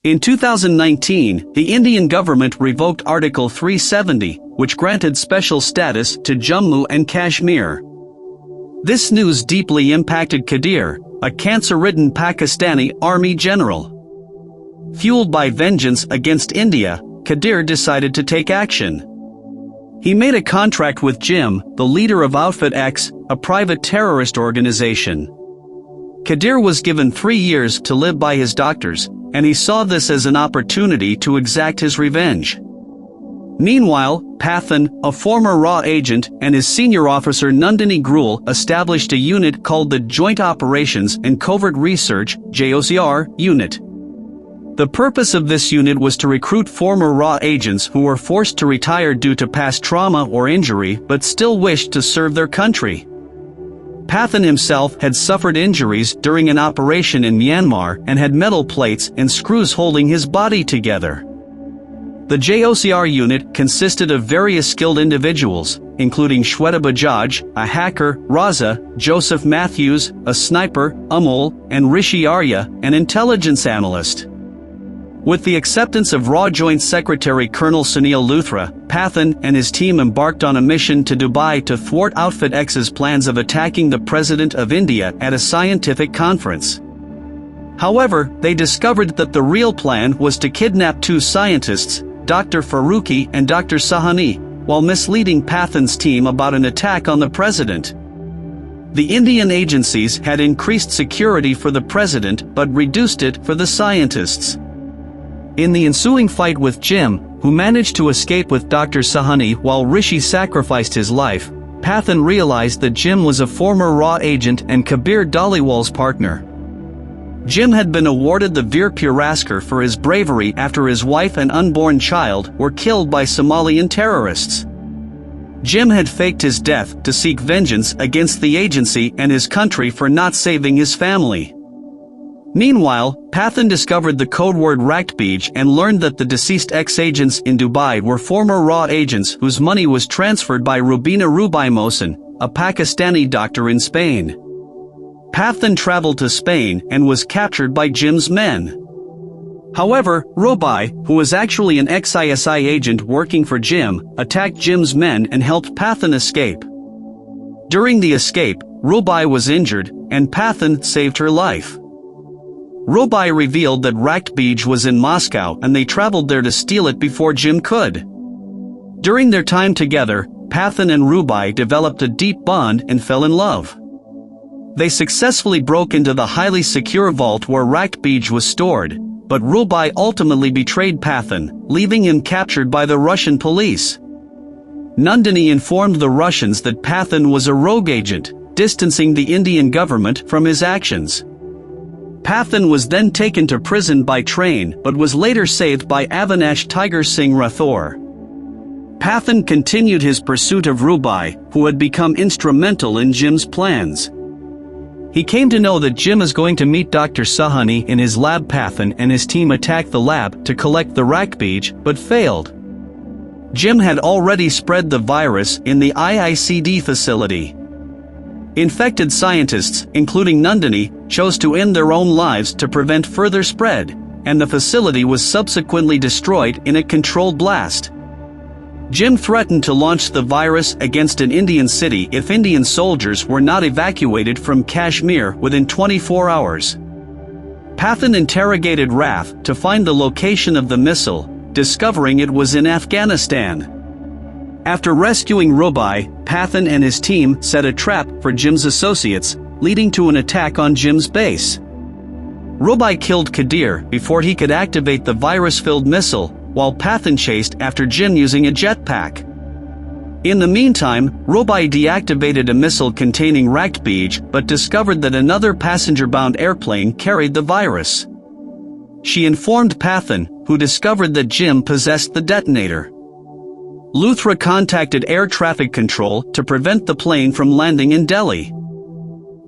In 2019, the Indian government revoked Article 370, which granted special status to Jammu and Kashmir. This news deeply impacted Qadir, a cancer-ridden Pakistani army general. Fueled by vengeance against India, Qadir decided to take action. He made a contract with Jim, the leader of Outfit X, a private terrorist organization. Qadir was given 3 years to live by his doctors, and he saw this as an opportunity to exact his revenge. Meanwhile, Pathan, a former RAW agent, and his senior officer Nandini Grewal established a unit called the Joint Operations and Covert Research (JOCR) unit. The purpose of this unit was to recruit former RAW agents who were forced to retire due to past trauma or injury but still wished to serve their country. Pathan himself had suffered injuries during an operation in Myanmar and had metal plates and screws holding his body together. The JOCR unit consisted of various skilled individuals, including Shweta Bajaj, a hacker, Raza, Joseph Matthews, a sniper, Amol, and Rishi Arya, an intelligence analyst. With the acceptance of RAW Joint Secretary Colonel Sunil Luthra, Pathan and his team embarked on a mission to Dubai to thwart Outfit X's plans of attacking the President of India at a scientific conference. However, they discovered that the real plan was to kidnap 2 scientists, Dr. Farooqi and Dr. Sahani, while misleading Pathan's team about an attack on the president. The Indian agencies had increased security for the president but reduced it for the scientists. In the ensuing fight with Jim, who managed to escape with Dr. Sahani while Rishi sacrificed his life, Pathan realized that Jim was a former RAW agent and Kabir Dhaliwal's partner. Jim had been awarded the Veer Puraskar for his bravery after his wife and unborn child were killed by Somalian terrorists. Jim had faked his death to seek vengeance against the agency and his country for not saving his family. Meanwhile, Pathan discovered the code word Rakhtbij and learned that the deceased ex-agents in Dubai were former RAW agents whose money was transferred by Rubina Rubai Mohsen, a Pakistani doctor in Spain. Pathan traveled to Spain and was captured by Jim's men. However, Rubai, who was actually an ex-ISI agent working for Jim, attacked Jim's men and helped Pathan escape. During the escape, Rubai was injured, and Pathan saved her life. Rubai revealed that Rakhtbij was in Moscow and they traveled there to steal it before Jim could. During their time together, Pathan and Rubai developed a deep bond and fell in love. They successfully broke into the highly secure vault where Rakhtbij was stored, but Rubai ultimately betrayed Pathan, leaving him captured by the Russian police. Nandini informed the Russians that Pathan was a rogue agent, distancing the Indian government from his actions. Pathan was then taken to prison by train but was later saved by Avinash Tiger Singh Rathore. Pathan continued his pursuit of Rubai, who had become instrumental in Jim's plans. He came to know that Jim is going to meet Dr. Sahani in his lab. Pathan and his team attacked the lab to collect the Rakhtbij but failed. Jim had already spread the virus in the IICD facility. Infected scientists, including Nandini, chose to end their own lives to prevent further spread, and the facility was subsequently destroyed in a controlled blast. Jim threatened to launch the virus against an Indian city if Indian soldiers were not evacuated from Kashmir within 24 hours. Pathan interrogated RAF to find the location of the missile, discovering it was in Afghanistan. After rescuing Rubai, Pathan and his team set a trap for Jim's associates, leading to an attack on Jim's base. Rubai killed Qadir before he could activate the virus-filled missile, while Pathan chased after Jim using a jetpack. In the meantime, Rubai deactivated a missile containing Rakhtbij but discovered that another passenger-bound airplane carried the virus. She informed Pathan, who discovered that Jim possessed the detonator. Luthra contacted air traffic control to prevent the plane from landing in Delhi.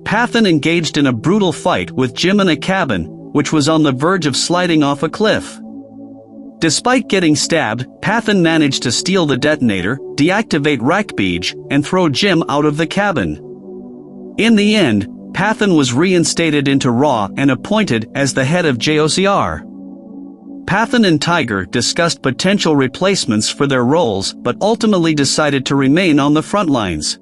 Pathan engaged in a brutal fight with Jim in a cabin, which was on the verge of sliding off a cliff. Despite getting stabbed, Pathan managed to steal the detonator, deactivate Rakhtbij, and throw Jim out of the cabin. In the end, Pathan was reinstated into RAW and appointed as the head of JOCR. Pathan and Tiger discussed potential replacements for their roles but ultimately decided to remain on the front lines.